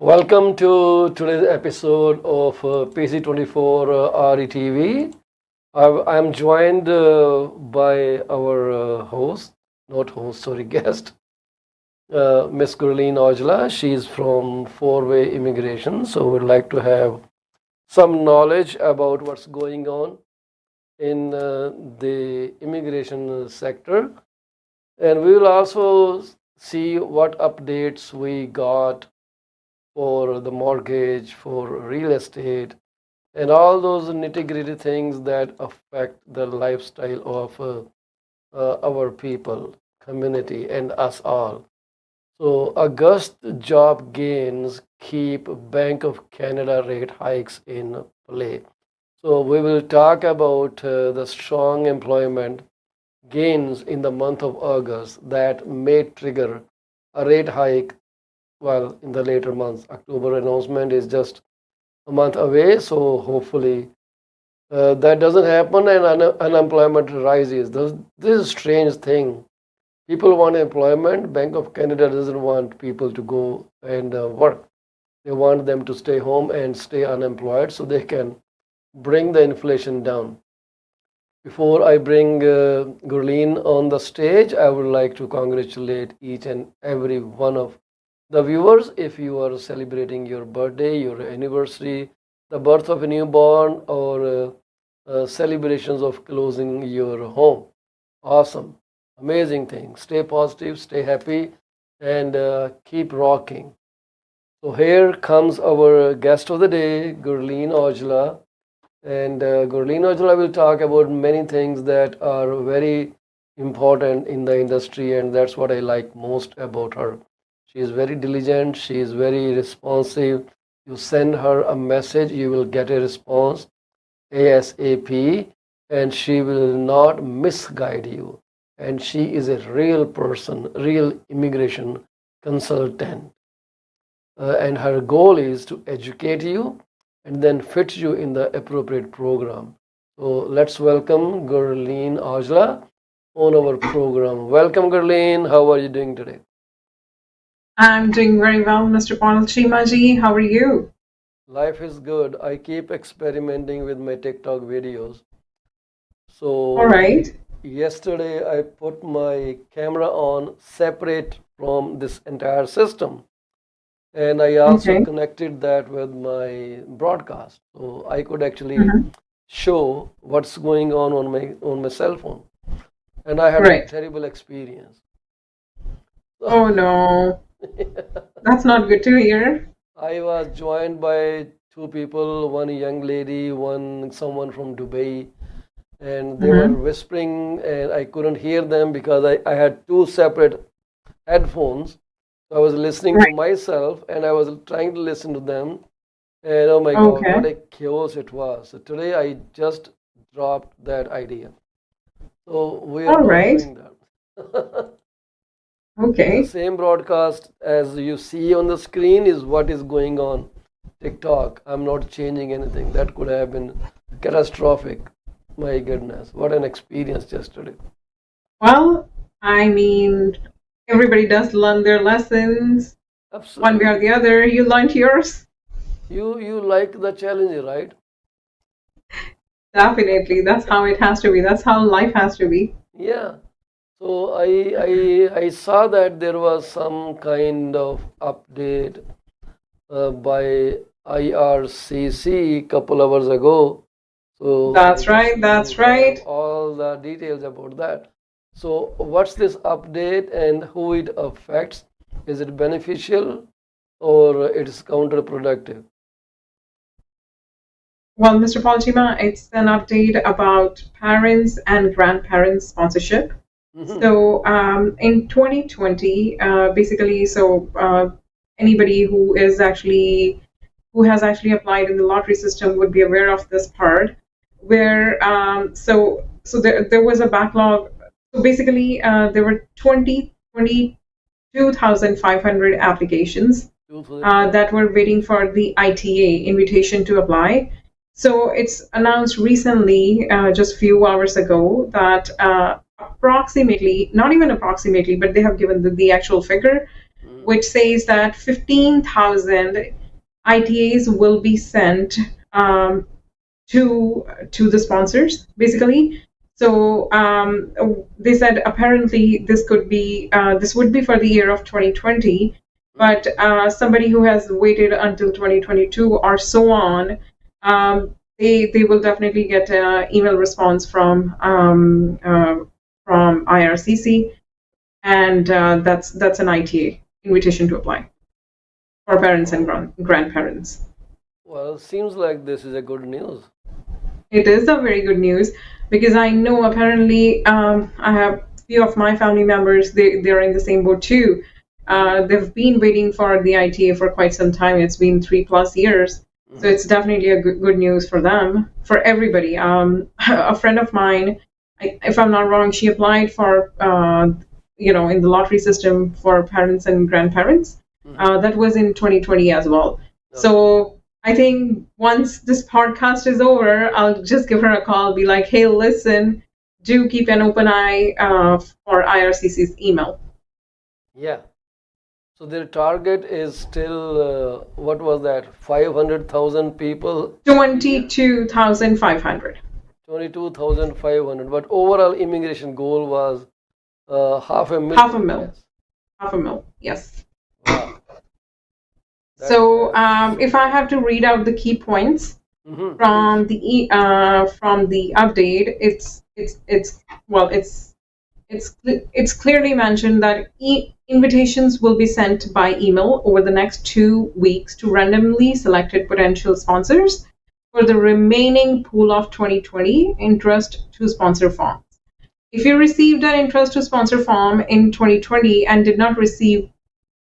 Welcome to today's episode of PC24 RETV. I'm joined by our guest, Miss Gurleen Ojla. She's from Four-Way Immigration, so we'd like to have some knowledge about what's going on in the immigration sector. And we will also see what updates we got for the mortgage, for real estate, and all those nitty gritty things that affect the lifestyle of our people, community, and us all. So, August job gains keep Bank of Canada rate hikes in play. So, we will talk about the strong employment gains in the month of August that may trigger a rate hike. Well, in the later months. October announcement is just a month away, so hopefully that doesn't happen and unemployment rises. This is a strange thing. People want employment. Bank of Canada doesn't want people to go and work. They want them to stay home and stay unemployed so they can bring the inflation down. Before I bring Gurleen on the stage, I would like to congratulate each and every one of the viewers. If you are celebrating your birthday, your anniversary, the birth of a newborn, or celebrations of closing your home. Awesome, amazing thing. Stay positive, stay happy, and keep rocking. So here comes our guest of the day, Gurleen Ojla. And Gurleen Ojla will talk about many things that are very important in the industry, and that's what I like most about her. She is very diligent, she is very responsive. You send her a message, you will get a response ASAP, and she will not misguide you. And she is a real person, real immigration consultant. And her goal is to educate you and then fit you in the appropriate program. So let's welcome Gurleen Ojla on our program. Welcome, Gurleen. How are you doing today? I'm doing very well, Mr. Paul Chimaji. How are you? Life is good. I keep experimenting with my TikTok videos. All So right. yesterday I put my camera on separate from this entire system, and I also Okay. connected that with my broadcast, so I could actually Mhm. show what's going on my cell phone. And I had a Right. terrible experience. Oh no, that's not good to hear. I was joined by two people, one young lady, one someone from Dubai, and they were Hmm. whispering, and I couldn't hear them because I had two separate headphones. So I was listening to Right. myself and I was trying to listen to them. And oh my God, what Okay. a chaos it was. So today I just dropped that idea. So we are All not right. doing that. The Okay. same broadcast as you see on the screen is what is going on TikTok. I'm not changing anything. That could have been catastrophic. My goodness, what an experience yesterday. Well, I mean, everybody does learn their lessons one way or the Absolutely. other. You learned yours. You like the challenge, right? Definitely. That's how it has to be. That's how life has to be. Yeah. So I saw that there was some kind of update by IRCC couple hours ago. So I That's guess right. you That's have right. all the details about that. So what's this update and who it affects? Is it beneficial or it's counterproductive? Well, Mr. Paulchima, it's an update about parents and grandparents sponsorship. Hmm. So in 2020, basically, anybody who has actually applied in the lottery system would be aware of this part, where there was a backlog. So basically, there were 22,500 applications that 2,500. were waiting for the ITA invitation to apply. So it's announced recently, just a few hours ago, that approximately, not even approximately, but they have given the actual figure. Mm-hmm. which says that 15,000 ITAs will be sent to the sponsors, basically. So they said apparently this would be for the year of 2020, Mm-hmm. but somebody who has waited until 2022 or so on, they will definitely get an email response from IRCC, and that's an ITA, invitation to apply, for parents and Oh, grandparents. well, seems like this is a good news. It is a very good news because I know apparently I have few of my family members, they're in the same boat too. Mm-hmm. They've been waiting for the ITA for quite some time. It's been 3+ years, so Mm-hmm. it's definitely a good news for them, for everybody. A friend of mine, if I'm not wrong, she applied for in the lottery system for parents and grandparents. Mm-hmm. That was in 2020 as well. Okay. So I think once this podcast is over, I'll just give her a call, be like, hey, listen, do keep an open eye for IRCC's email. Yeah. So their target is still, what was that? 500,000 people a year? 22,500. 22,500. But overall immigration goal was half a Half a million, I mil. guess. Half a mil. Yes. Wow. So That's if I super. have to read out the key points Please. from the update, it's clearly mentioned that invitations will be sent by email over the next 2 weeks to randomly selected potential sponsors for the remaining pool of 2020 interest to sponsor forms. If you received an interest to sponsor form in 2020 and did not receive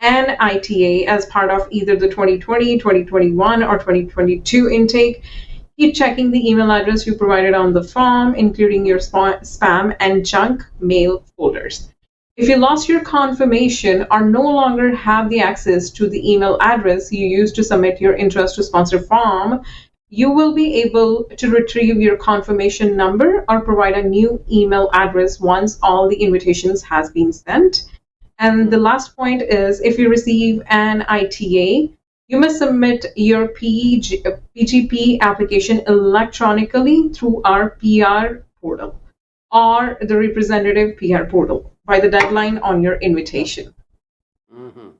an ITA as part of either the 2020, 2021, or 2022 intake, keep checking the email address you provided on the form, including your spam and junk mail folders. If you lost your confirmation or no longer have the access to the email address you used to submit your interest to sponsor form, you will be able to retrieve your confirmation number or provide a new email address once all the invitations has been sent. And the Mhm. last point is, if you receive an ITA, you must submit your PGP application electronically through our PR portal or the representative PR portal by the deadline on your Yeah. invitation. Hmm. Well,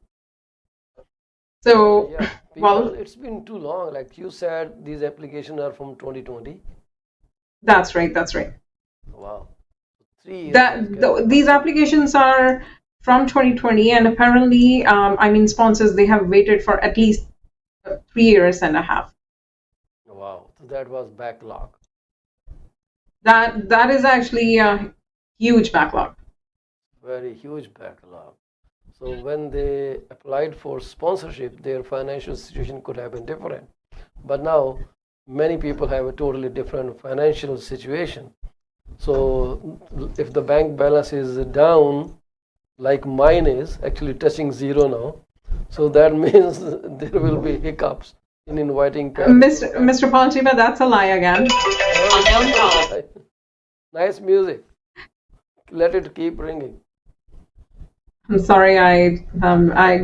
So, yeah. People, well, it's been too long. Like you said, these applications are from 2020. that's right, that's right. Wow. 3 years has These passed by. applications are from 2020, and apparently, I mean, sponsors, they have waited for at least 3 years and a half. Wow. So that was backlog. That is actually a huge backlog. Very huge backlog. So when they applied for sponsorship, their financial situation could have been different. But now many people have a totally different financial situation. So if the bank balance is down, like mine is actually touching zero now, so that means there will be hiccups in inviting parents or Mr. grandparents. Palchima, that's a lie again. Oh, it's not a lie. Nice music. Let it keep ringing. I'm sorry, I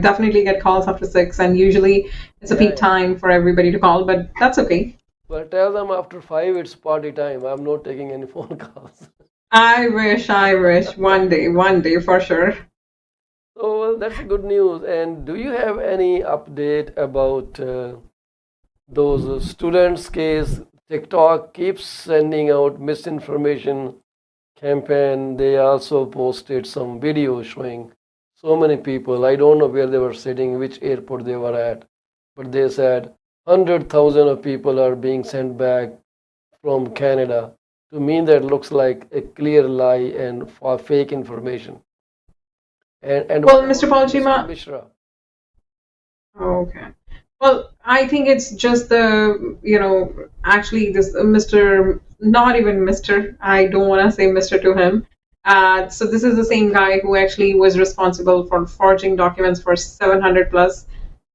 definitely get calls after 6, and usually it's a Yeah, peak yeah. time for everybody to call, but that's okay. Well, tell them after 5 it's party time. I'm not taking any phone calls. I wish one day for sure. So, well, that's a good news. And do you have any update about those students' case? TikTok keeps sending out misinformation campaign. They also posted some video showing so many people. I don't know where they were sitting, which airport they were at, but they said 100,000 of people are being sent back from Canada. To me, that looks like a clear lie and fake information. And Well, what Mr. about Mr. Palchima, Mishra? okay. Well, I think it's just actually this Mr. Not even Mr. I don't want to say Mr. to him. So this is the same guy who actually was responsible for forging documents for 700 plus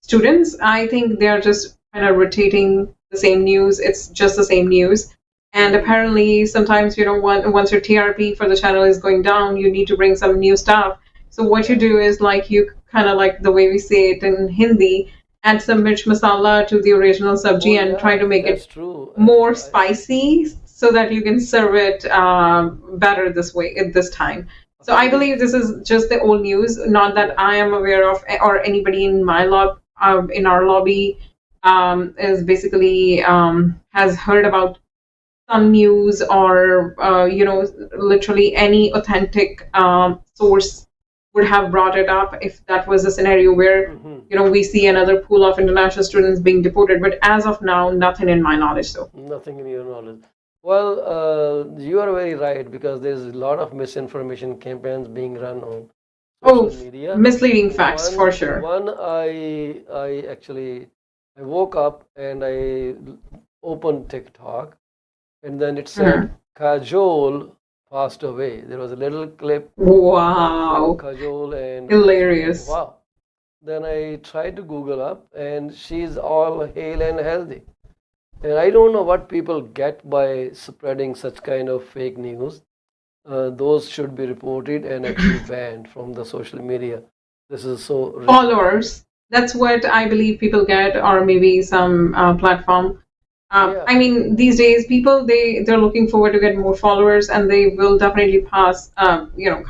students. I think they're just kind of rotating the same news. It's just the same news. And Hmm. apparently, sometimes once your TRP for the channel is going down, you need to bring some new stuff. So what you Yeah. do is like you kind of like the way we say it in Hindi, add some mirch masala to the original Oh sabji and try yeah, to make that's it true. more spicy so that you can serve it better this way at this time. So I Actually, believe this is just the old news, not that yeah. I am aware of, or anybody in my in our lobby is basically has heard about some news or literally any authentic source would have brought it up if that was a scenario where Hmm. we see another pool of international students being deported. But as of now, nothing in my knowledge. So, Nothing in your knowledge. Well, you are very right because there's a lot of misinformation campaigns being run on social oh, media. misleading facts One, for sure. one, I actually, I woke up and I opened TikTok, and then it said Mhm. Kajol passed away. There was a little clip from Wow, Kajol, and I said, hilarious. wow. Then I tried to Google up, and she's all hale and healthy. And I don't know what people get by spreading such kind of fake news. Those should be reported and actually banned from the social media. This is so Followers. That's what I believe people get, or maybe some platform. yeah, I mean, these days people they're looking forward to get more followers, and they will definitely pass,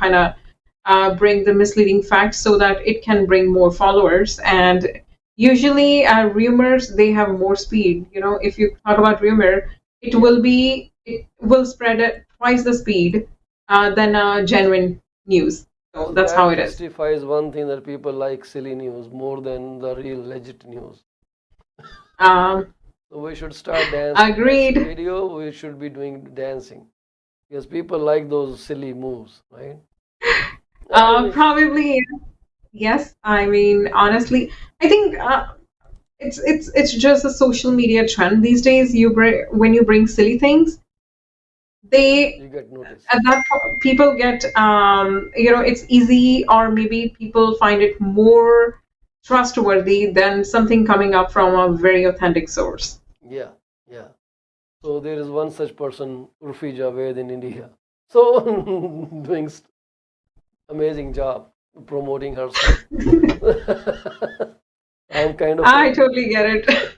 kind of bring the misleading facts so that it can bring more followers. And usually, rumors they have more speed. If you talk about rumor, yeah. it will spread at twice the speed than genuine news. So So that's how that it is. justifies one thing that people like silly news more than the real legit news. Um, So we should start dancing. Next Agreed. video, we should be doing dancing because people like those silly moves, right? Anyways, Probably yes. I mean, honestly, I think it's just a social media trend these days. When you bring silly things, they you get noticed. at that people get it's easy, or maybe people find it more trustworthy than something coming up from a very authentic source. Yeah, yeah. So there is one such person, Urfi Javed in India. So doing amazing job promoting herself. I'm kind of I totally get it.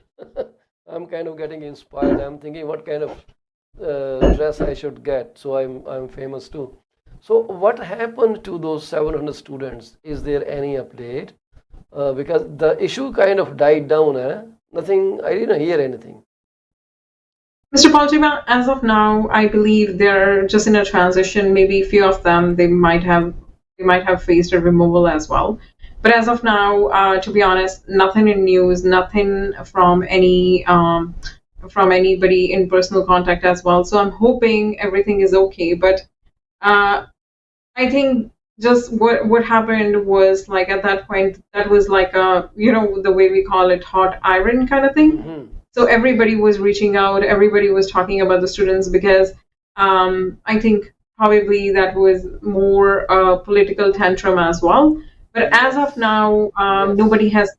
I'm kind of getting inspired. I'm thinking what kind of dress I should get. So I'm famous too. So what happened to those 700 students? Is there any update? Because the issue kind of died down. Nothing. I didn't hear anything. Mr. Paljima, as of now, I believe they're just in a transition. Maybe a few of them they might have faced a removal as well. But as of now, to be honest, nothing in news, nothing from anybody in personal contact as well. So I'm hoping everything is okay. But uh, I think just what happened was like at that point that was like a the way we call it hot iron kind of thing. Hmm. So everybody was reaching out, everybody was talking about the students because I think probably that was more a political tantrum as well. But as of Yes. now, Yes. nobody has.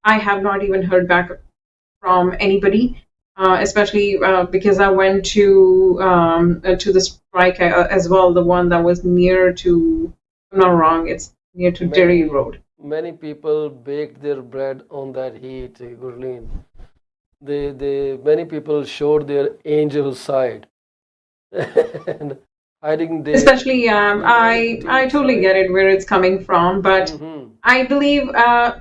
I have not even heard back from anybody, especially because I went to the strike as well, the one that was near to. If I'm not wrong, it's near to Derry Many Road. many people baked their bread on that heat, Gurleen. They many people showed their angel side, and hiding Especially, the very I deep totally side. get it where it's coming from, but Hmm. I believe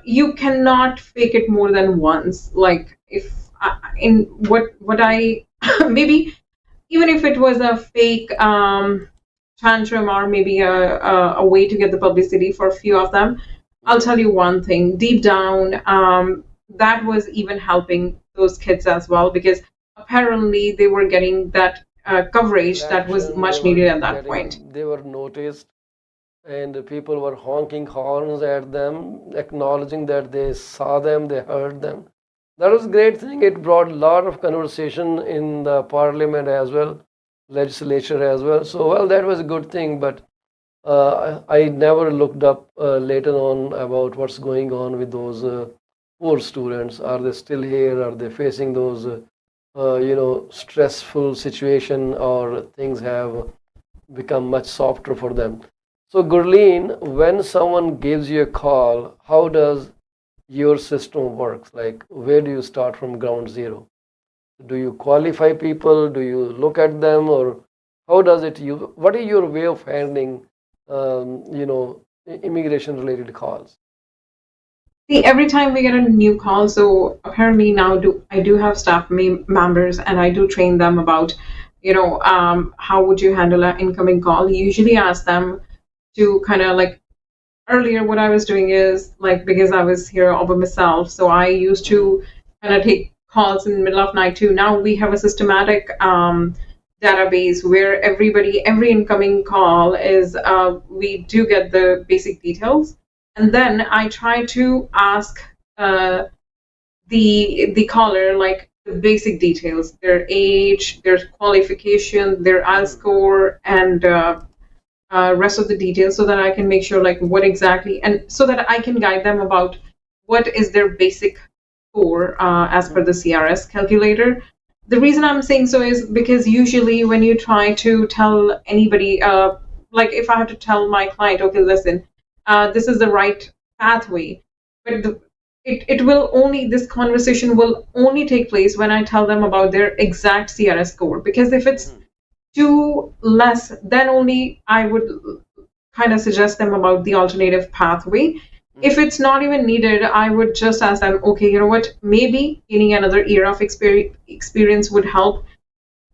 you cannot fake it more than once. Like if in what I maybe even if it was a fake tantrum or maybe a way to get the publicity for a few of them, I'll Yeah. tell you one thing. Deep down, that was even helping those kids as well because apparently they were getting that coverage that was Traction. They much were needed at that point. getting. They were noticed, and people were honking horns at them, acknowledging that they saw them, they heard them. That was a great thing. It brought a lot of conversation in the parliament as well, legislature as well. So, well, that was a good thing. But I never looked up later on about what's going on with those poor students. Are they still here? Are they facing those, stressful situation, or things have become much softer for them? So, Gurleen, when someone gives you a call, how does your system works? Like, where do you start from ground zero? Do you qualify people? Do you look at them, or how does it? You what is your way of handling, immigration related calls? See, every time we get a new call, so apparently now do I do have staff members, and I do train them about, how would you handle an incoming call. Usually ask them to kind of like, earlier what I was doing is like, because I was here all by myself, so I used Mm-hmm. to kind of take calls in the middle of night too. Now we have a systematic database where every incoming call is, we do get the basic details, and then I try to ask uh, the caller like the basic details, their age, their qualification, their IELTS Mm-hmm. score, and rest of the details, so that I can make sure like what exactly, and so that I can guide them about what is their basic score as per the CRS calculator. The reason I'm saying so is because usually when you try to tell anybody, like if I have to tell my client, okay, listen, this is the right pathway, but it will only, this conversation will only take place when I tell them about their exact CRS score. Because if it's Mm-hmm. too less, then only I would kind of suggest them about the alternative pathway. If Mm-hmm. it's not even needed, I would just ask them, okay, you know what, maybe gaining another year of experience would help.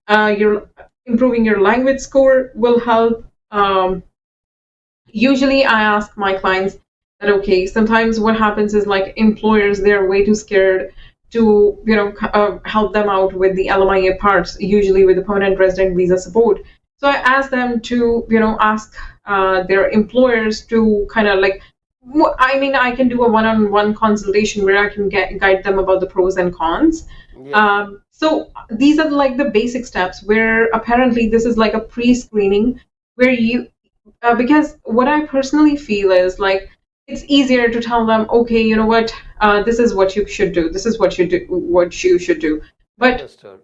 Your improving your language score will help. Usually I ask my clients that, okay, sometimes what happens is like employers, they're way too scared to help them out with the LMIA parts, usually with the permanent resident visa support. So I ask them to ask their employers to kind of like, I mean, I can do a one-on-one consultation where I can guide them about the pros and cons. Yeah. So these are like the basic steps where apparently this is like a pre-screening where you, because what I personally feel is like it's easier to tell them, okay, you know what, this is what you should do. This is what you should do. But Understood.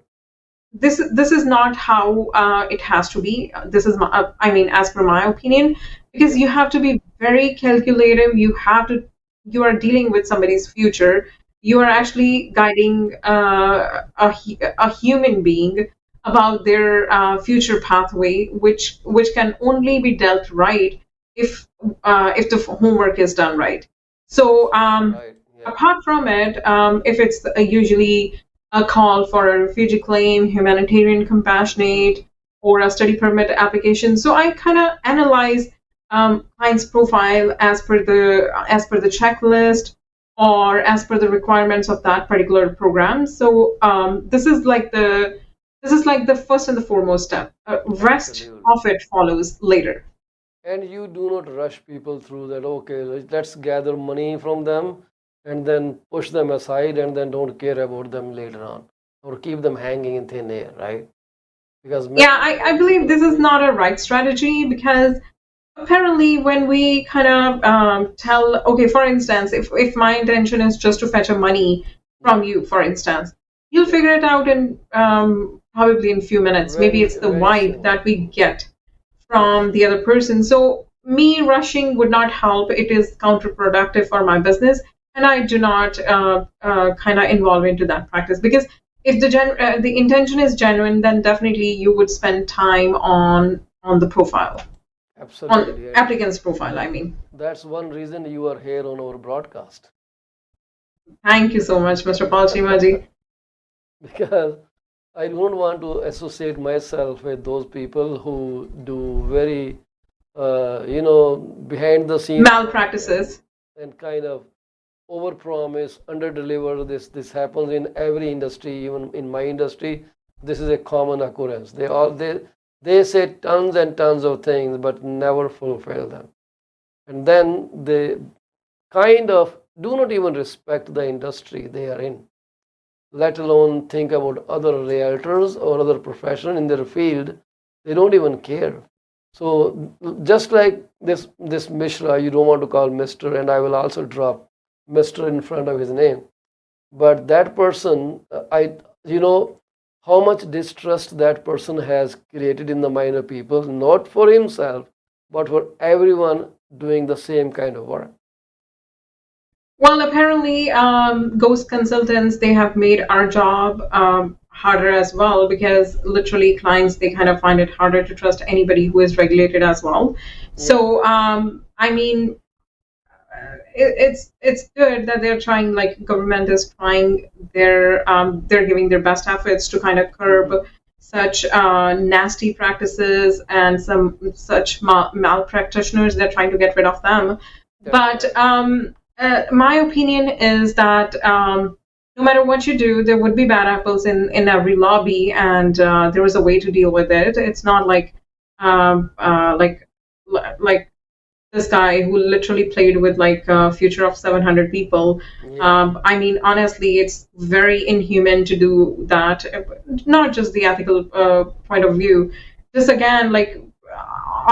this is not how it has to be. This is my, I mean, as per my opinion, because Yeah. you have to be very calculative. You are dealing with somebody's future. You are Yeah. actually guiding a human being about their future pathway, which can only be dealt right if the homework is done right. So Absolutely right. Yeah. apart from it, if it's usually a call for a refugee claim, humanitarian Mm-hmm. compassionate, or a study permit application. So I kind of analyze client's profile as per the checklist or as per the requirements of that particular program. So this is like the first and the foremost step. Rest Absolutely. of it follows later. And you do not rush people through that. Okay, let's gather money from them and then push them aside and then don't care about them later on or keep them hanging in thin air, right? Because Yeah, many I times believe people this are is doing not that. a right strategy because apparently when we kind of tell, okay, for instance, if my intention is just to fetch a money from Yeah, you, for instance, you'll yeah. figure it out in probably in a few minutes. Maybe it's the Very vibe soon. that we get from the other Absolutely. person. So me rushing would not help. It is counterproductive for my business, and I do not kind of involve into that practice because if the intention is genuine, then definitely you would spend time on the profile, on Absolutely. And applicant's profile. I mean, that's one reason you are here on our broadcast. thank you so much, Mr. Paul Chimaji. Because I don't want to associate myself with those people who do very, behind the scenes work Malpractices. and kind of overpromise, underdeliver. This happens in every industry, even in my industry. This is a common occurrence. They say tons and tons of things, but never fulfill them. And then they kind of do not even respect the industry they are in, let alone think about other realtors or other professionals in their field. They don't even care. So just like this Mishra, you don't want to call Mr., and I will also drop Mr. in front of his name. But that person, you know, how much distrust that person has created in the mind of people, not for himself, but for everyone doing the same kind of work. Well, apparently, ghost consultants, they have made our job harder as well, because literally clients, they kind of find it harder to trust anybody who is regulated as well. Yeah. So, I mean, it's good that they're trying, like government is trying, they're giving their best efforts to kind of curb Hmm. such nasty practices and some such malpractitioners. They're trying to get rid of them. That's But right. my opinion is that no matter what you do, there would be bad apples in every lobby, and there is a way to deal with it. It's not like um, uh, like like this guy who literally played with like a future of 700 people. Yeah. I mean, honestly, it's very inhuman to do that. Not just the ethical point of view. Just again, like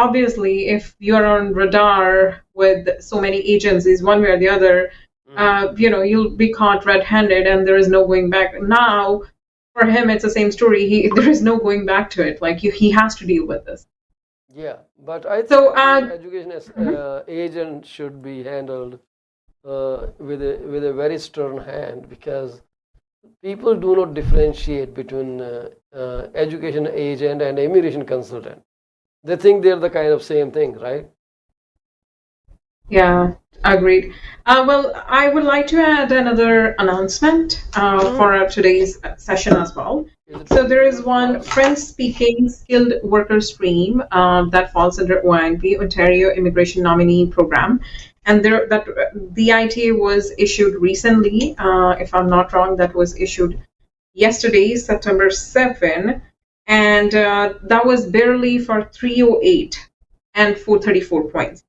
obviously, if you're on radar with so many agencies, one way or the other, Hmm. you'll be caught red-handed, and there is no going back. Now, for him, it's the same story. There is no going back to it. Like he has to deal with this. Yeah, but I So, think this education mhm. agent should be handled with a very stern hand, because people do not differentiate between education agent and immigration consultant. They think they're the kind of same thing, right? Yeah, agreed. Well, I would like to add another announcement Hmm. for today's session as well. Is it So okay there with is you? one Fine. French-speaking skilled worker stream that falls under OINP, Ontario Immigration Nominee Program, and there that the ITA was issued recently. If I'm not wrong, that was issued yesterday, September 7, and that was barely for 308 and 434 points.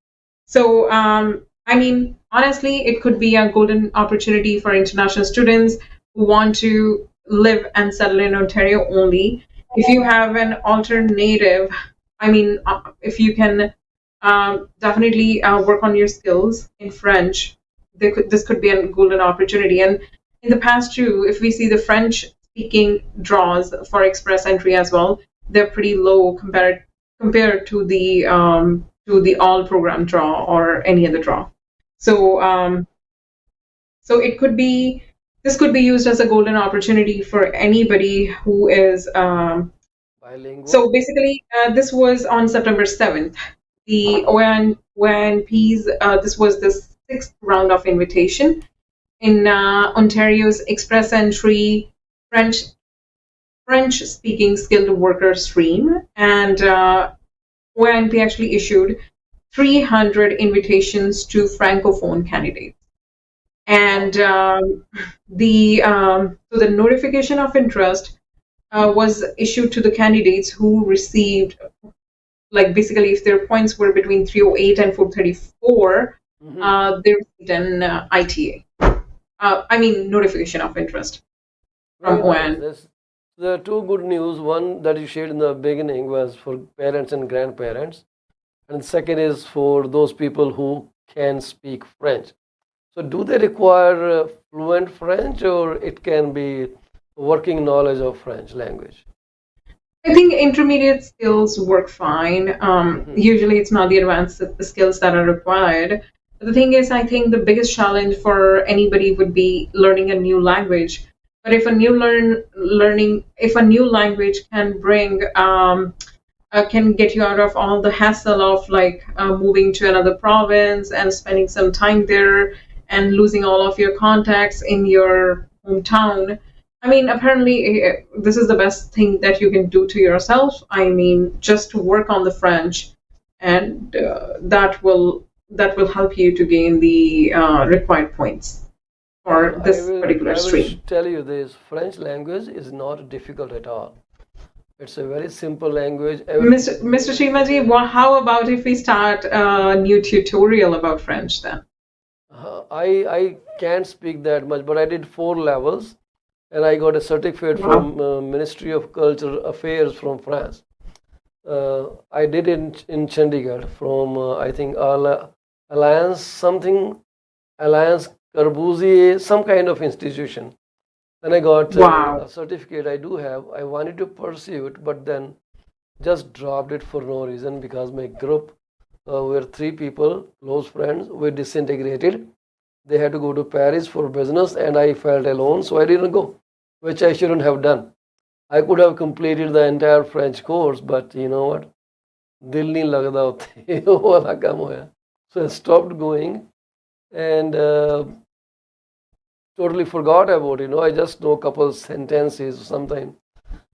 So, I mean, honestly, it could be a golden opportunity for international students who want to live and settle in Ontario only. If you have an alternative, I mean, if you can definitely work on your skills in French, this could be a golden opportunity. And in the past, too, if we see the French speaking draws for express entry as well, they're pretty low compared to the all program draw or any other draw. So so it could be this could be used as a golden opportunity for anybody who is Bilingual. so basically this was on September 7th. The ONPs, this was the sixth round of invitation in Ontario's express entry French French speaking skilled worker stream, and ONP actually issued 300 invitations to francophone candidates. And Wow. the notification of interest was issued to the candidates who received, like basically if their points were between 308 and 434, Hmm. they received an ITA. I mean notification of interest from Very nice. ON. That's the two good news. One that you shared in the beginning was for parents and grandparents, and second is for those people who can speak French. So, do they require fluent French, or it can be working knowledge of French language? I think intermediate skills work fine. Hmm. Usually, it's not the advanced skills that are required. The thing is, I think the biggest challenge for anybody would be learning a new language. But if a if a new language can bring can get you out of all the hassle of like moving to another province and spending some time there and losing all of your contacts in your hometown. I mean, apparently, this is the best thing that you can do to yourself. I mean, just to work on the French, and that will help you to gain the required points Well, for this particular stream. tell you this: French language is not difficult at all. It's a very simple language. Everything is Mr. very Shimaji, clear. how about if we start a new tutorial about French then? I can't speak that much, but I did 4 levels, and I got a certificate Wow. from Ministry of Cultural Affairs from France. I did it in Chandigarh from I think Alliance something, Alliance Corbusier, some kind of institution. Then I got Wow. a certificate. I do have. I wanted to pursue it, but then just dropped it for no reason, because my group were three people, close friends. We disintegrated. They had to go to Paris for business, and I felt alone, so I didn't go, which I shouldn't have done. I could have completed the entire French course, but you know what? दिल नहीं लगदा उत्थे वो वाला काम होया. So I stopped going and totally forgot about it. I just know a couple sentences. Sometimes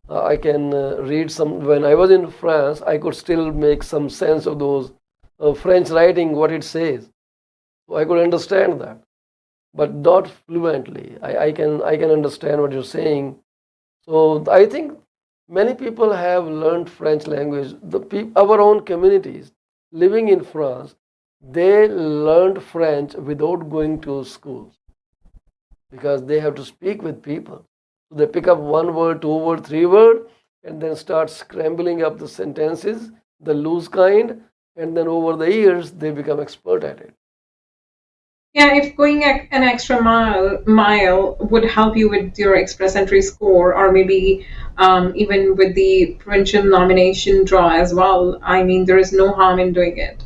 I can read some. When I was in France, I could still make some sense of those French writing, what it says. So I could understand that, but not fluently. I can understand what you're saying. So I think many people have learned French language. Our own communities living in France, they learned French without going to schools because they have to speak with people. So they pick up one word, two word, three word, and then start scrambling up the sentences, the loose kind, and then over the years they become expert at it. Yeah, if going an extra mile would help you with your express entry score, or maybe even with the provincial nomination draw as well, I mean, there is no harm in doing it.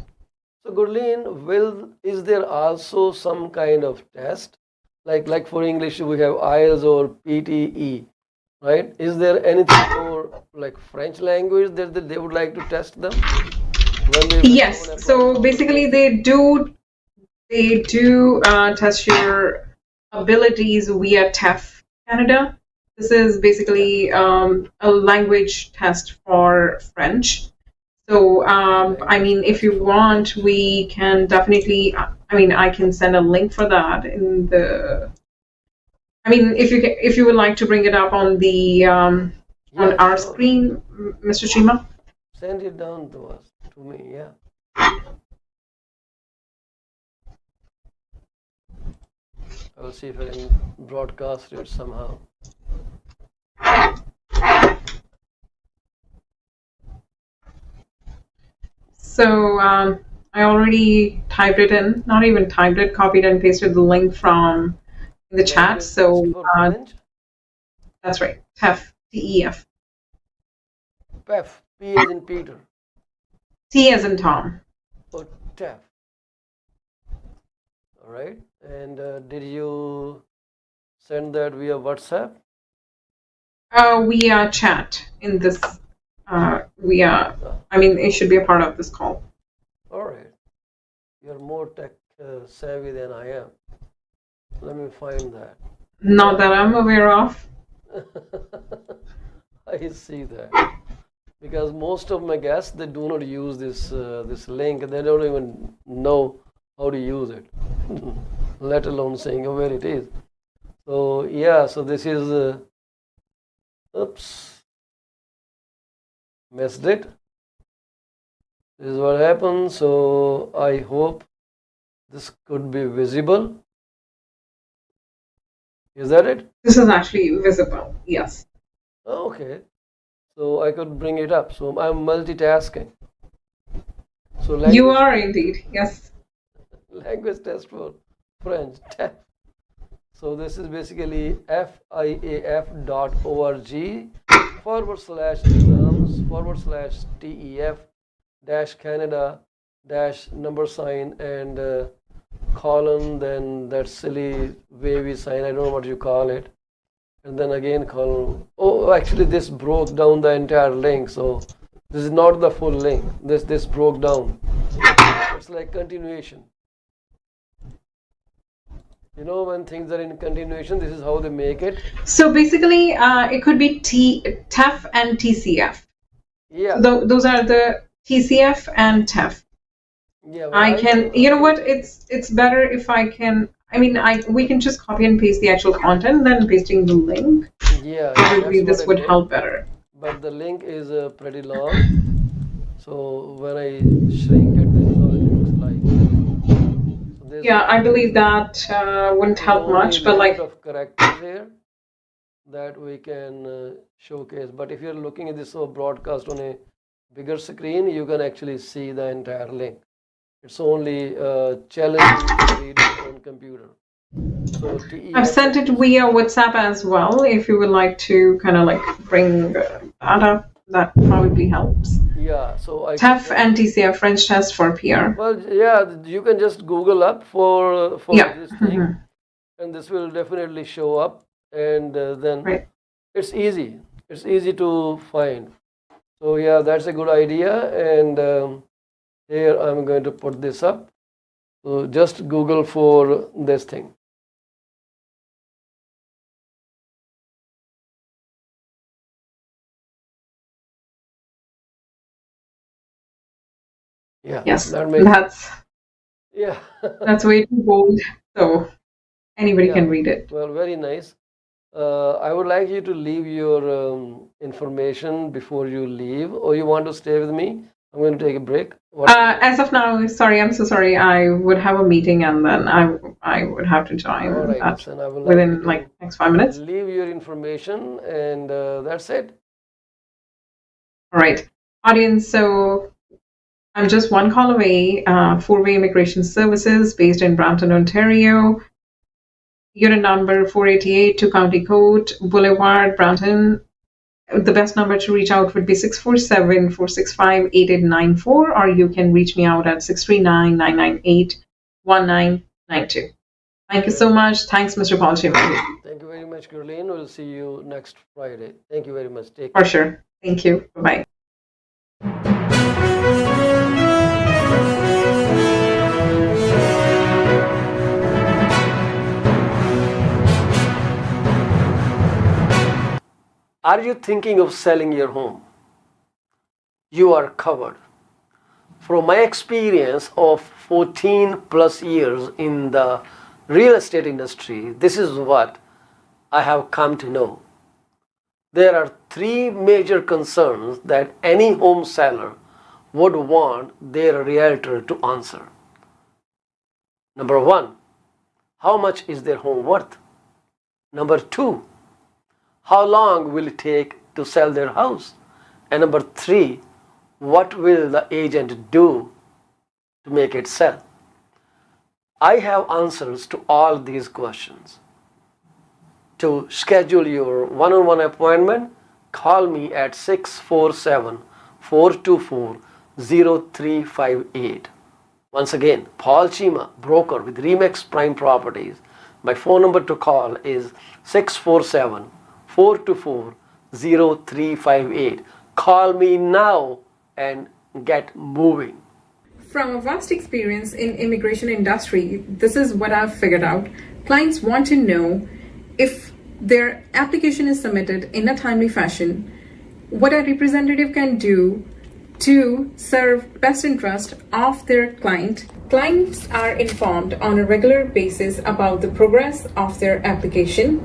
So Gurleen, is there also some kind of test? Like for English we have IELTS or PTE, right? Is there anything for like French language that they would like to test them when someone Yes, applies so for the basically post? they do test your abilities via TEF Canada. This is basically Yes. a language test for French. So, I Language mean, if test you for want, French. we can definitely. I mean, I can send a link for that in the. I mean, if you would like to bring it up on Yeah, our sure. screen, Mr. Chima. Send it down to us, to me. Yeah. I'll see if I can broadcast it somehow. So I already typed it in. Not even typed it, copied and pasted the link from the chat. Language test So for French. that's right, TEF, TEF, PEF. P as in Peter. T as in Tom. Or TEF. All right. And did you send that via WhatsApp? We chat in this. We Oh, I mean, it should be a part of this call. all right. You're more tech savvy than I am. Let me find that. Not Yeah. that I'm aware of. I see that. Because most of my guests they do not use this link. They don't even know how to use it, let alone saying where it is. So yeah, so this is oops, missed it. This is what happened. So I hope this could be visible. Is that it? This is actually visible. Yes. Okay. So I could bring it up. So I'm multitasking. So You language are indeed. Yes. language test for French. So this is basically fiaf.org/exams/TEF dash Canada dash number sign and colon, then that silly wavy sign, I don't know what you call it, and then again colon. Oh, actually this broke down the entire link, so this is not the full link. This broke down. It's like continuation. When things are in continuation, this is how they make it. So basically, it could be TEF and TCF. So Yeah, those are the TCF and TEF. yeah. When I I can, do, you know what? It's better if I can. I mean, I we can just copy and paste the actual content than pasting the link. yeah, yeah. Probably That's what this I would did. help better. But the link is pretty long, so when I shrink it, this is how it looks like. So Yeah, I believe that wouldn't there's help only much, but limit like, of characters here that we can showcase. But if you're looking at this broadcast on a bigger screen, you can actually see the entire link. It's only challenging to read it on computer. So I've TEF sent and it via TCF. WhatsApp as well. If you would like to kind of like bring that up. that probably helps. Yeah, so I can TEF just, and TCF, French test for PR. well, yeah, you can just Google up for Yeah. this thing, and this will definitely show up, and then Right. it's easy. It's easy to find. So yeah, that's a good idea, and here I'm going to put this up. So just Google for this thing. Yeah, Yes, that makes sense. Yeah. that's way too bold. So anybody Yeah, can read it. well, very nice. I would like you to leave your information before you leave, or you want to stay with me? I'm going to take a break. What? As of now, sorry, I'm so sorry. I would have a meeting and then I would have to All join right, that listen, I would like you within like to next 5 minutes. leave your information, and that's it. All right, audience. So I'm just one call away. Four-way immigration services based in Brampton, Ontario. Unit number 488 to County Court Boulevard, Brampton. The best number to reach out would be 647-465-8894, or you can reach me out at 639-998-1992. Thank you so much. Thanks, Mr. Paul Chimney. Thank you very much, Caroline. We'll see you next Friday. Thank you very much. Take For care. sure. Thank you. Bye-bye. Are you thinking of selling your home? You are covered. From my experience of 14 plus years in the real estate industry, this is what I have come to know. There are three major concerns that any home seller would want their realtor to answer. Number one, how much is their home worth? Number two, how long will it take to sell their house? And number three, what will the agent do to make it sell? I have answers to all these questions. To schedule your one-on-one appointment, call me at 647-424-0358. Once again, Paul Chima, broker with Remax Prime Properties. My phone number to call is 647-424-0358. Call me now and get moving. From a vast experience in immigration industry, this is what I've figured out. Clients want to know if their application is submitted in a timely fashion, what a representative can do to serve best interest of their client. Clients are informed on a regular basis about the progress of their application.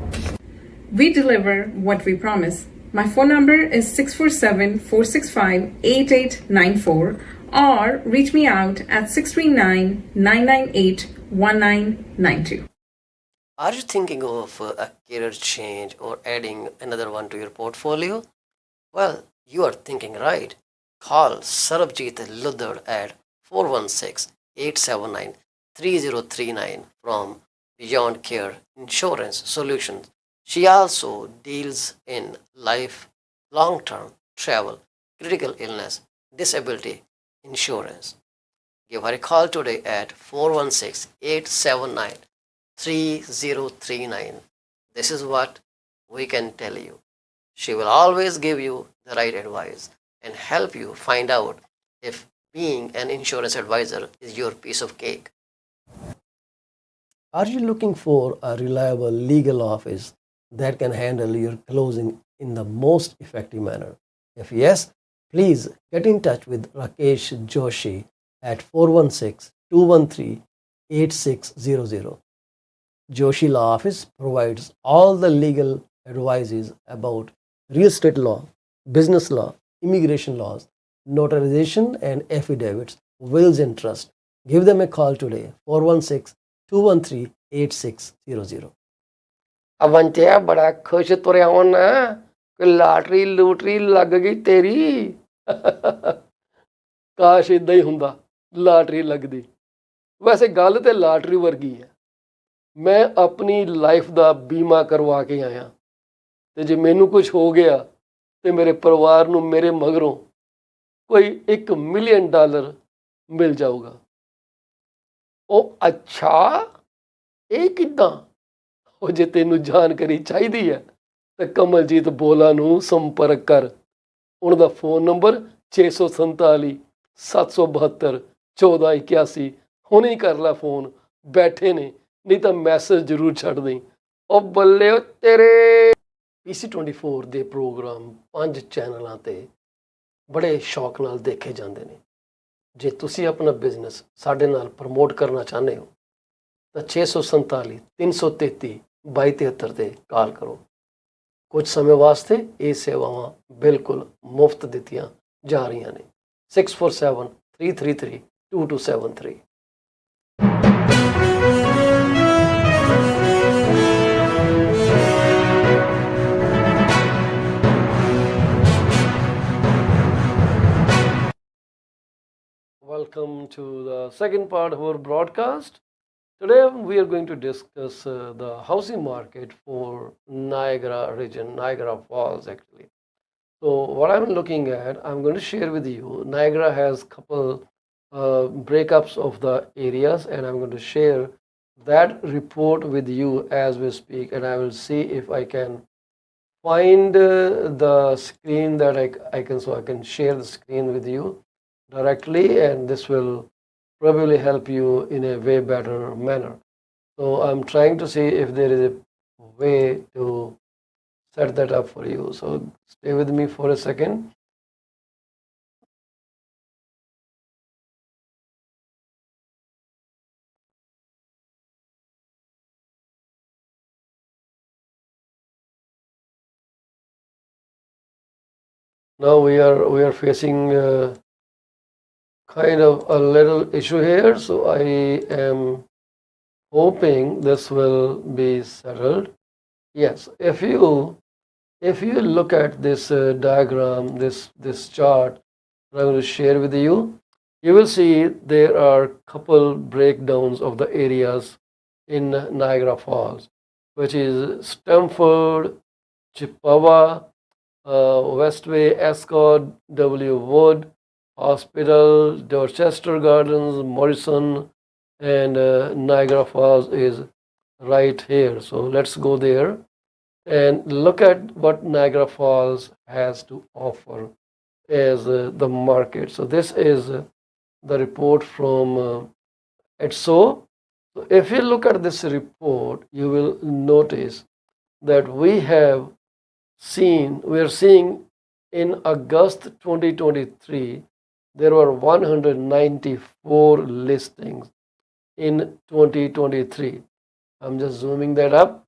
We deliver what we promise. My phone number is 647-465-8894, or reach me out at 639-998-1992. Are you thinking of a career change or adding another one to your portfolio? Well, you are thinking right. Call Sarabjit Luddar at 416-879-3039 from Beyond Care Insurance Solutions. She also deals in life, long-term travel, critical illness, disability insurance. Give her a call today at 416-879-3039. This is what we can tell you. She will always give you the right advice and help you find out if being an insurance advisor is your piece of cake. Are you looking for a reliable legal office that can handle your closing in the most effective manner? If yes, please get in touch with Rakesh Joshi at 416-213-8600. Joshi Law Office provides all the legal advices about real estate law, business law, immigration laws, notarization and affidavits, wills and trust. Give them a call today, 416-213-8600. ਅਵੰਚਿਆ ਬੜਾ ਖੁਸ਼ ਤੁਰਿਆ ਹੋਣਾ ਕਿ lottery ਲੂਟਰੀ ਲੱਗ ਗਈ ਤੇਰੀ ਕਾਸ਼ ਇਦਾਂ ਹੀ ਹੁੰਦਾ ਲਾਟਰੀ ਲੱਗਦੀ ਵੈਸੇ ਗੱਲ ਤੇ ਲਾਟਰੀ ਵਰਗੀ ਹੈ ਮੈਂ ਆਪਣੀ ਲਾਈਫ ਦਾ ਬੀਮਾ ਕਰਵਾ ਕੇ ਆਇਆ ਤੇ ਜੇ ਮੈਨੂੰ ਕੁਝ ਹੋ ਗਿਆ ਤੇ ਮੇਰੇ ਪਰਿਵਾਰ ਨੂੰ ਮੇਰੇ ਮਗਰੋਂ ਕੋਈ $1 ਮਿਲੀਅਨ ਮਿਲ ਜਾਊਗਾ। ਉਹ ਅੱਛਾ, ਇਹ ਕਿੱਦਾਂ? ਉਹ ਜੇ ਤੈਨੂੰ ਜਾਣਕਾਰੀ ਚਾਹੀਦੀ ਹੈ ਤਾਂ ਕਮਲਜੀਤ ਬੋਲਾ ਨੂੰ ਸੰਪਰਕ ਕਰ। ਉਹਨਾਂ ਦਾ ਫੋਨ ਨੰਬਰ 647 772 1481। ਹੁਣੇ ਹੀ ਕਰ ਲੈ ਫੋਨ, ਬੈਠੇ ਨੇ, ਨਹੀਂ ਤਾਂ ਮੈਸੇਜ ਜ਼ਰੂਰ ਛੱਡ ਦੇਈਂ। ਉਹ ਬੱਲੇ ਓ ਤੇਰੇ। PC24 ਦੇ ਪ੍ਰੋਗਰਾਮ 5 ਚੈਨਲਾਂ ਤੇ ਬੜੇ ਸ਼ੌਕ ਨਾਲ ਦੇਖੇ ਜਾਂਦੇ ਨੇ। ਜੇ ਤੁਸੀਂ ਆਪਣਾ ਬਿਜ਼ਨਸ ਸਾਡੇ ਨਾਲ ਪ੍ਰਮੋਟ ਕਰਨਾ ਚਾਹੁੰਦੇ ਹੋ ਤਾਂ 647 333 2273 ਤੇ ਕਾਲ ਕਰੋ। ਕੁਝ ਸਮੇਂ ਵਾਸਤੇ ਇਹ ਸੇਵਾਵਾਂ ਬਿਲਕੁਲ ਮੁਫਤ ਦਿੱਤੀਆਂ ਜਾ ਰਹੀਆਂ ਨੇ। 6473332273। Welcome to the second part of our broadcast. Today we are going to discuss the housing market for Niagara region, Niagara Falls actually. So what I'm looking at, I'm going to share with you. Niagara has couple breakups of the areas, and I'm going to share that report with you as we speak, and I will see if I can find the screen that I can, so I can share the screen with you directly, and this will probably help you in a way better manner. So I'm trying to see if there is a way to set that up for you. So stay with me for a second. Now we are facing kind of a little issue here, so I am hoping this will be settled. Yes, if you look at this diagram, this chart that I'm going to share with you, you will see there are couple breakdowns of the areas in Niagara Falls, which is Stamford, Chippewa, Westway, Escott, W. Wood, Hospital, Dorchester Gardens, Morrison, and Niagara Falls is right here. So let's go there and look at what Niagara Falls has to offer as the market. So this is the report from ETSO. So if you look at this report, you will notice that we are seeing in August 2023, there were 194 listings in 2023. I'm just zooming that up.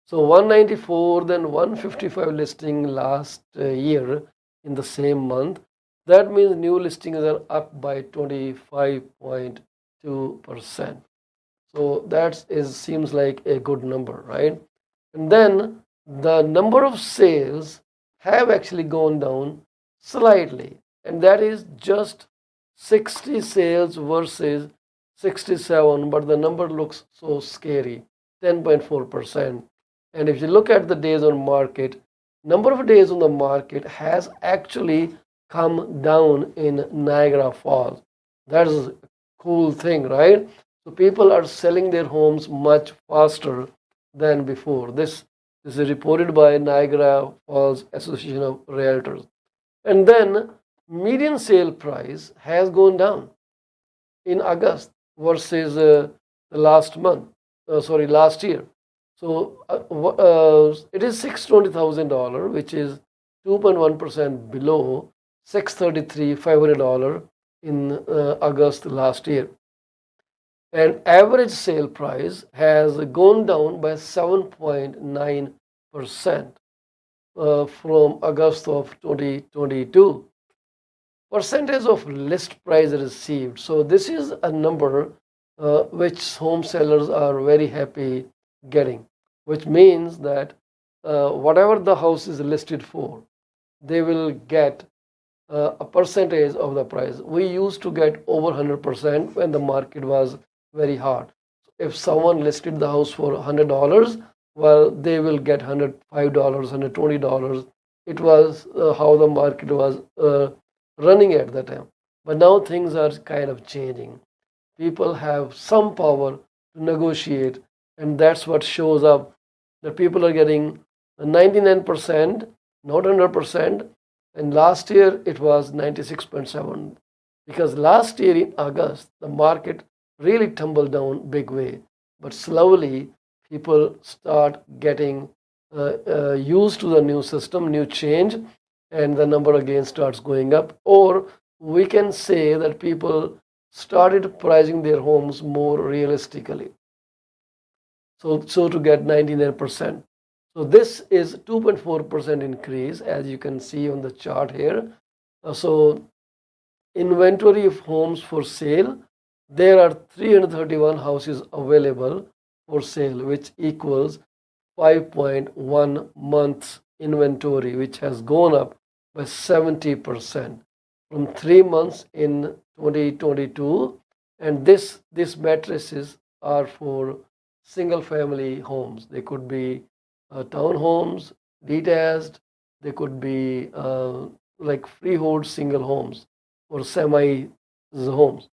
So 194, then 155 listing last year in the same month. That means new listings are up by 25.2%. So that seems like a good number, right? And then the number of sales have actually gone down slightly, and that is just 60 sales versus 67, but the number looks so scary, 10.4%. And if you look at the days on market, number of days on the market has actually come down in Niagara Falls. That is a cool thing, right? So people are selling their homes much faster than before. This is reported by Niagara Falls Association of Realtors. And then median sale price has gone down in August versus last year. So it is $620,000, which is 2.1% below $633,500 in August last year. And average sale price has gone down by 7.9% from August of 2022. Percentage of list price received. So this is a number which home sellers are very happy getting, which means that whatever the house is listed for, they will get a percentage of the price. We used to get over 100% when the market was very hot. If someone listed the house for $100, well, they will get $105, $120 it was how the market was running at the time. But now things are kind of changing. People have some power to negotiate, and that's what shows up that people are getting 99%, not 100%. And last year it was 96.7, because last year in August the market really tumbled down big way, but slowly people start getting used to the new system, new change, and the number again starts going up. Or we can say that people started pricing their homes more realistically. So to get 99%. So this is 2.4% increase, as you can see on the chart here. So inventory of homes for sale, there are 331 houses available for sale, which equals 5.1 months inventory, which has gone up by 70% from 3 months in 2022. And this matrices are for single family homes. They could be townhomes, detached, they could be like freehold single homes or semi homes.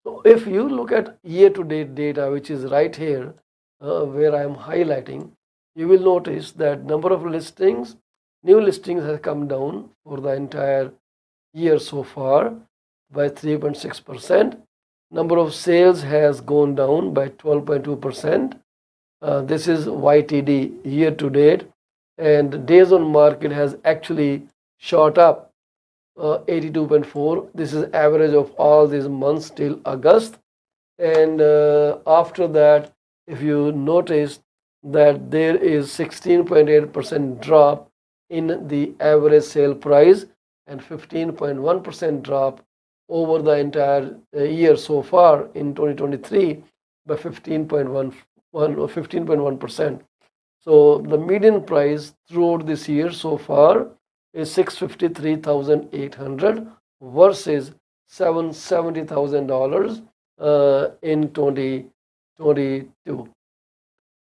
So if you look at year to date data, which is right here, where I am highlighting, you will notice that number of listings, new listings has come down for the entire year so far by 3.6%. Number of sales has gone down by 12.2%. This is YTD, year to date, and days on market has actually shot up 82.4. This is average of all these months till August. And after that, if you notice that there is 16.8% drop in the average sale price and 15.1% drop over the entire year so far in 2023 by 15.1 or 15.1%. So the median price throughout this year so far is 653,800 versus $770,000 in 2022.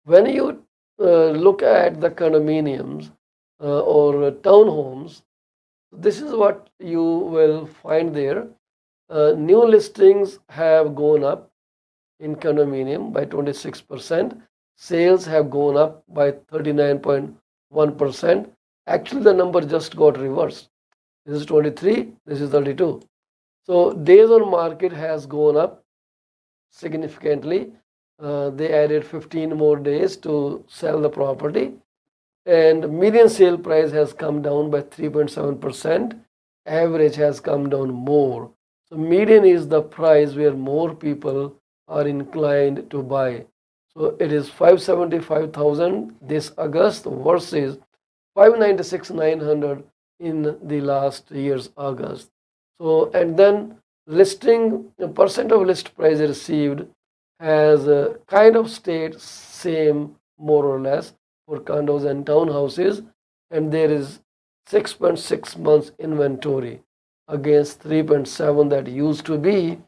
When you look at the condominiums or townhomes, this is what you will find there. New listings have gone up in condominium by 26%. Sales have gone up by 39.1%. Actually, the number just got reversed. This is 23, this is 32. So days on market has gone up significantly. They added 15 more days to sell the property, and median sale price has come down by 3.7%. Average has come down more. So median is the price where more people are inclined to buy. So it is 575,000 this August versus 596,900 in the last year's August. So, and then listing percent of list price received has kind of stayed same more or less for condos and townhouses, and there is 6.6 months inventory against 3.7 that used to be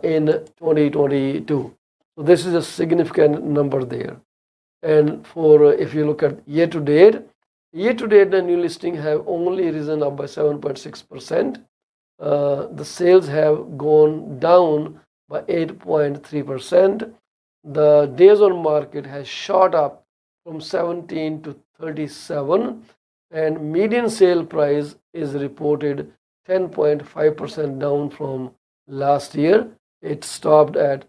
in 2022. So this is a significant number there. And for if you look at year to date, the new listing have only risen up by 7.6%. The sales have gone down by 8.3%. The days on market has shot up from 17 to 37, and median sale price is reported 10.5% down from last year. It stopped at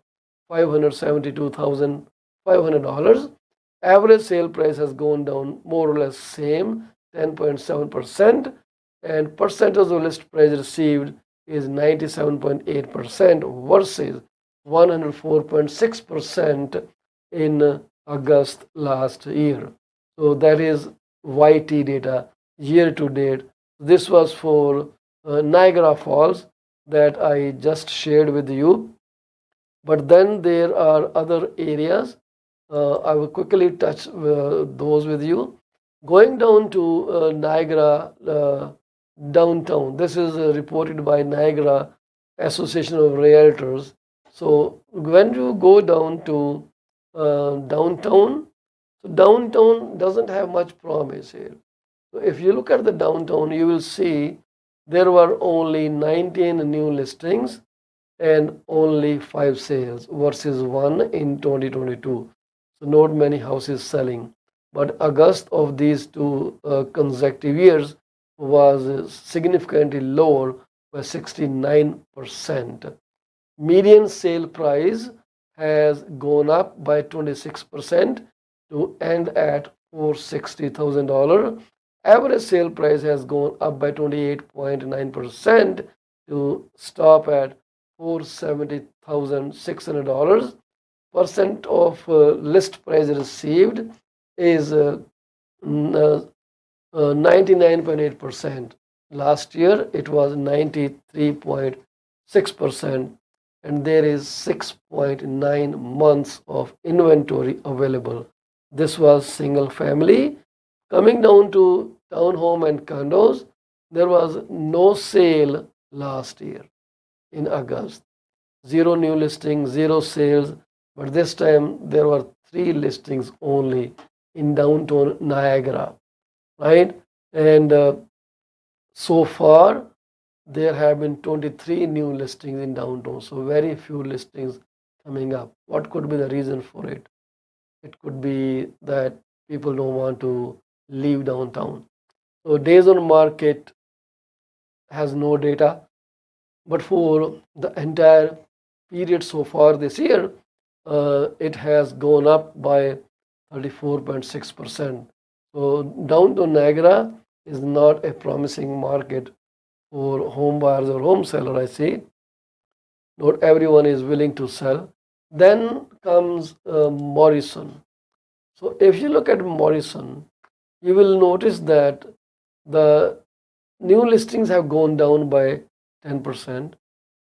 $572,500. Average sale price has gone down more or less same, 10.7%, and percentage of list price received is 97.8% versus 104.6% in August last year. So that is YT data, year to date. This was for Niagara Falls that I just shared with you. But then there are other areas. I will quickly touch those with you. Going down to Niagara downtown. This is reported by Niagara Association of Realtors. So when you go down to downtown, so downtown doesn't have much promise here. So if you look at the downtown, you will see there were only 19 new listings and only 5 sales versus one in 2022. So not many houses selling. But August of these two consecutive years was significantly lower by 69%. Median sale price has gone up by 26% to end at $460,000. Average sale price has gone up by 28.9% to stop at $470,600. Percent of list price received is 99.8%. Last year it was 93.6%, and there is 6.9 months of inventory available. This was single family. Coming down to townhome and condos, there was no sale last year in August. Zero new listings, zero sales, but this time there were three listings only in downtown Niagara, right? And so far, there have been 23 new listings in downtown, so very few listings coming up. What could be the reason for it? It could be that people don't want to leave downtown. So days on market has no data, but for the entire period so far this year, it has gone up by 34.6%. So downtown Niagara is not a promising market for home buyers or home seller. I see not everyone is willing to sell. Then comes Morrison. So if you look at Morrison, you will notice that the new listings have gone down by 10%.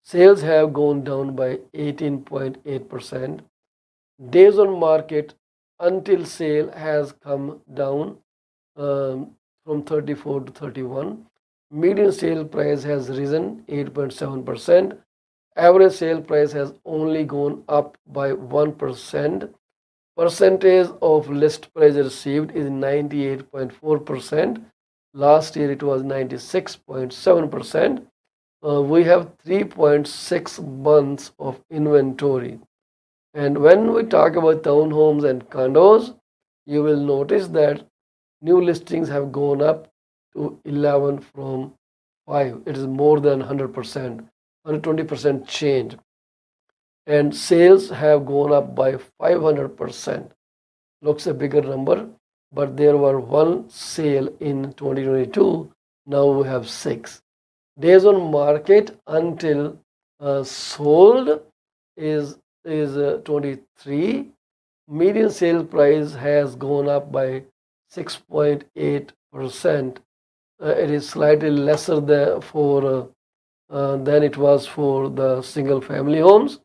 Sales have gone down by 18.8%. Days on market until sale has come down from 34 to 31. Median sale price has risen 8.7%. Average sale price has only gone up by 1%. Percentage of list price received is 98.4%. Last year it was 96.7%. We have 3.6 months of inventory. And when we talk about townhomes and condos, you will notice that new listings have gone up to 11 from 5. It is more than 100%, 120% change. And sales have gone up by 500%. Looks a bigger number, but there were one sale in 2022. Now we have 6. Days on market until sold is 23. Median sale price has gone up by 6.8%. It is slightly lesser than it was for the single family homes.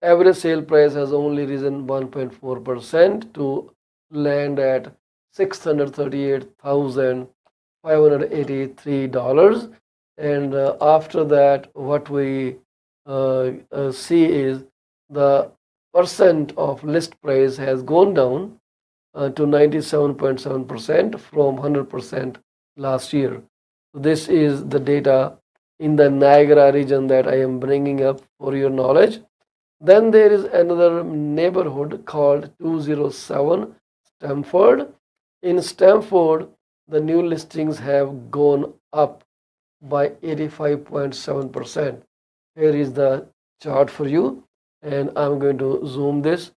Average sale price has only risen 1.4% to land at $638,583. And after that, what we see is the percent of list price has gone down to 97.7% from 100% last year. So this is the data in the Niagara region that I am bringing up for your knowledge. Then there is another neighborhood called 207 Stamford. In Stamford, the new listings have gone up by 85.7%. Here is the chart for you, and I'm going to zoom this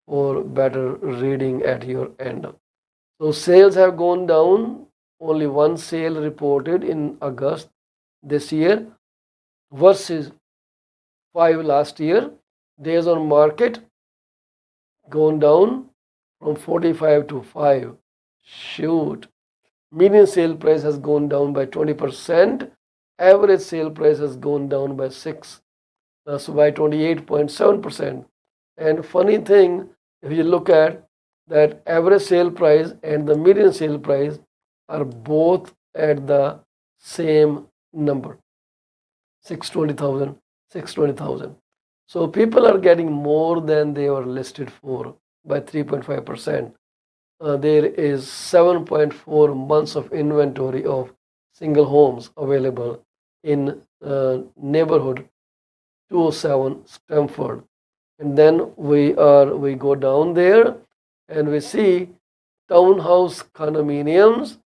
for better reading at your end. So sales have gone down, only one sale reported in August this year versus 5 last year. Days on market gone down from 45 to 5. Shoot. Median sale price has gone down by 20%. Average sale price has gone down by 6. So by 28.7%. And funny thing, if you look at that average sale price and the median sale price are both at the same number, 620,000, 620,000. So people are getting more than they were listed for by 3.5%. there is 7.4 months of inventory of single homes available in neighborhood 207 Stamford. And then we go down there and we see townhouse condominiums.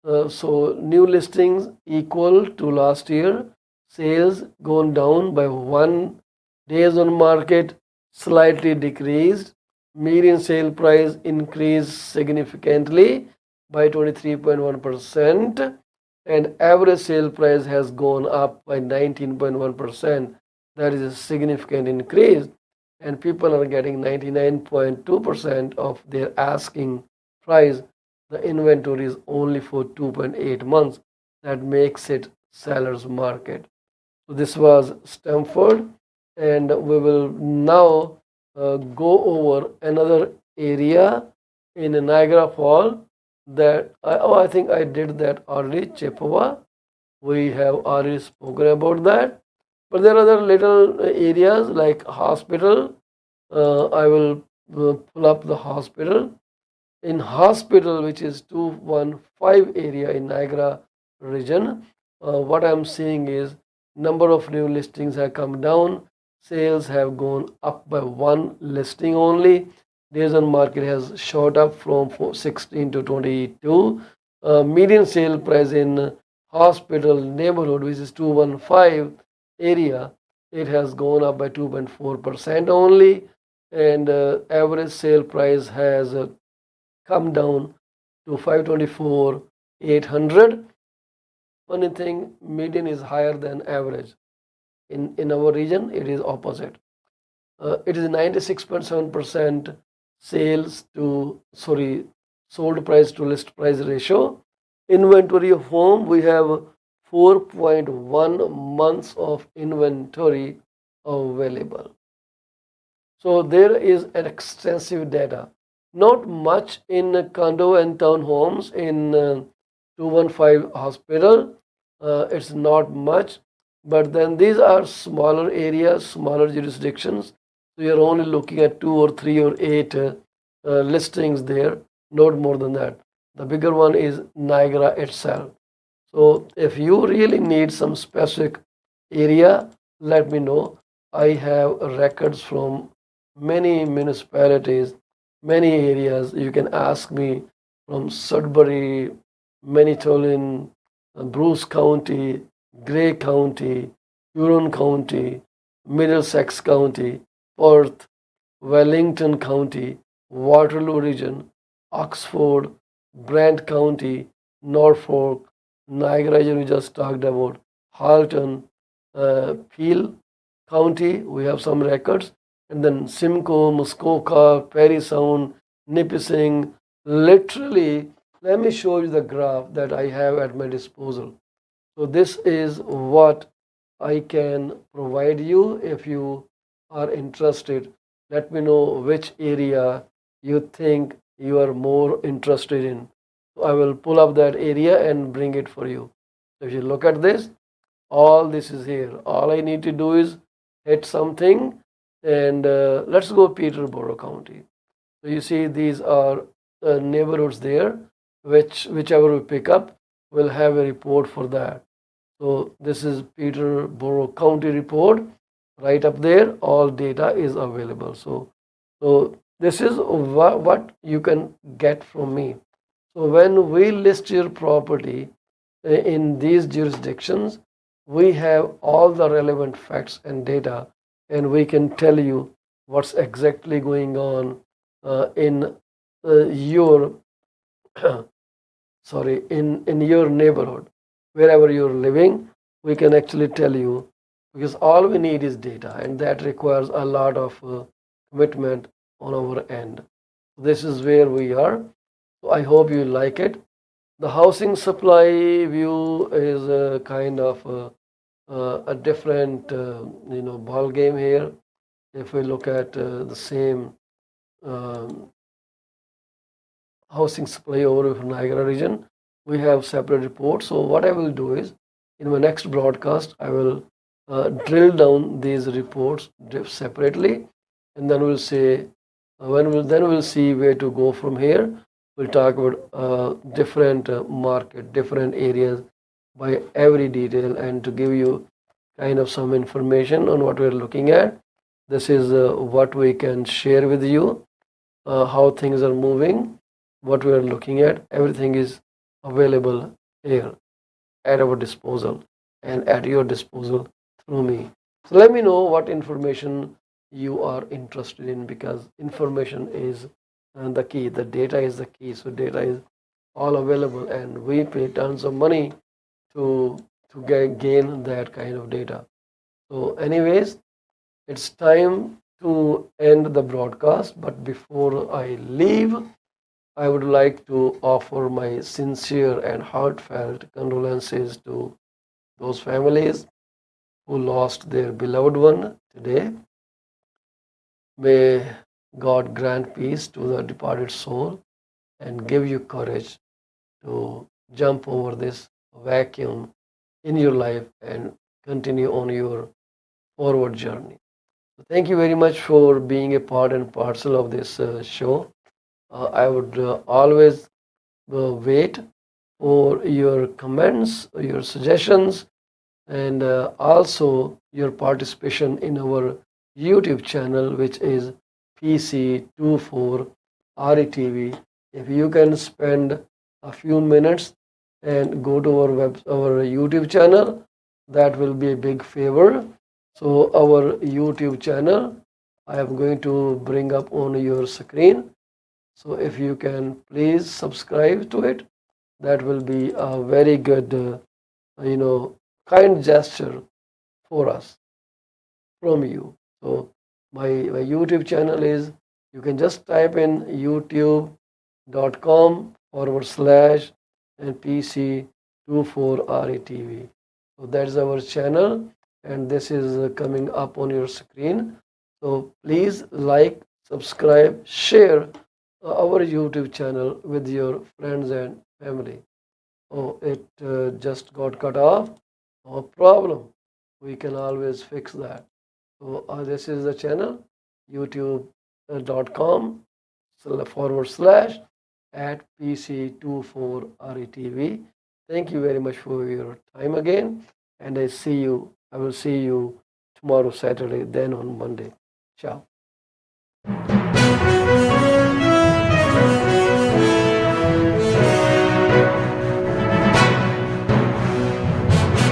So new listings equal to last year. Sales gone down by 1 days on market, slightly decreased. Median sale price increased significantly by 23.1%, and average sale price has gone up by 19.1%. That is a significant increase, and people are getting 99.2% of their asking price. The inventory is only for 2.8 months. That makes it seller's market. So this was Stamford, and we will now go over another area in Niagara Falls that I think I did that already. Chippewa, we have already spoken about that. But there are other little areas like hospital. I will pull up the hospital. In hospital, which is 215 area in Niagara region, what I'm seeing is number of new listings have come down. Sales have gone up by one listing only. Days on market has shot up from 16 to 22. Median sale price in hospital neighborhood, which is 215 area, it has gone up by 2.4% only, and average sale price has come down to 524 800. Funny thing, median is higher than average. In our region it is opposite. It is 96.7% sales to sorry sold price to list price ratio. Inventory of home, we have 4.1 months of inventory available. So there is an extensive data. Not much in condo and townhomes in 215 hospital. It's not much, but then these are smaller areas, smaller jurisdictions. So you're only looking at 2 or 3 or 8 listings there, not more than that. The bigger one is Niagara itself. So if you really need some specific area, let me know. I have records from many municipalities, many areas. You can ask me from Sudbury, Manitoulin, Bruce County, Grey County, Huron County, Middlesex County, Perth, Wellington County, Waterloo Region, Oxford, Brant County, Norfolk, Niagara region we just talked about, Halton, Peel County, we have some records, and then Simcoe, Muskoka, Parry Sound, Nipissing. Literally, let me show you the graph that I have at my disposal. So this is what I can provide you. If you are interested, let me know which area you think you are more interested in. So I will pull up that area and bring it for you. So if you look at this, all this is here. All I need to do is hit something, and let's go Peterborough County. So you see these are neighborhoods there, whichever we pick up will have a report for that. So this is Peterborough County report. Right up there, all data is available. So this is what you can get from me. So when we list your property in these jurisdictions, we have all the relevant facts and data, and we can tell you what's exactly going on in your sorry in your neighborhood, wherever you're living. We can actually tell you, because all we need is data, and that requires a lot of commitment on our end. This is where we are. So I hope you like it. The housing supply view is a kind of a different ball game here. If we look at the same um, housing supply over from Niagara region, we have separate reports. So what I will do is, in my next broadcast, I will drill down these reports separately, and then we'll say we'll see where to go from here. We'll talk about different market, different areas by every detail, and to give you kind of some information on what we're looking at. This is what we can share with you, how things are moving, what we are looking at. Everything is available here at our disposal and at your disposal through me. So let me know what information you are interested in, because information is the key. The data is the key. So data is all available, and we pay tons of money to gain that kind of data. So, anyways, it's time to end the broadcast. But before I leave, I would like to offer my sincere and heartfelt condolences to those families who lost their beloved one today. May God grant peace to the departed soul and give you courage to jump over this vacuum in your life and continue on your forward journey. So thank you very much for being a part and parcel of this show. I would always wait for your comments, your suggestions, and also your participation in our YouTube channel, which is PC24RETV. If you can spend a few minutes and go to our YouTube channel, that will be a big favor. So our YouTube channel, I am going to bring up on your screen. So if you can please subscribe to it, that will be a very good, you know, kind gesture for us from you. So my YouTube channel is, you can just type in youtube.com/, and PC24RETV. So that's our channel, and this is coming up on your screen. So please like, subscribe, share our YouTube channel with your friends and family. Oh, it just got cut off. No problem. We can always fix that. So this is the channel, youtube.com// at PC24RETV. Thank you very much for your time again. And I will see you tomorrow, Saturday, then on Monday. Ciao.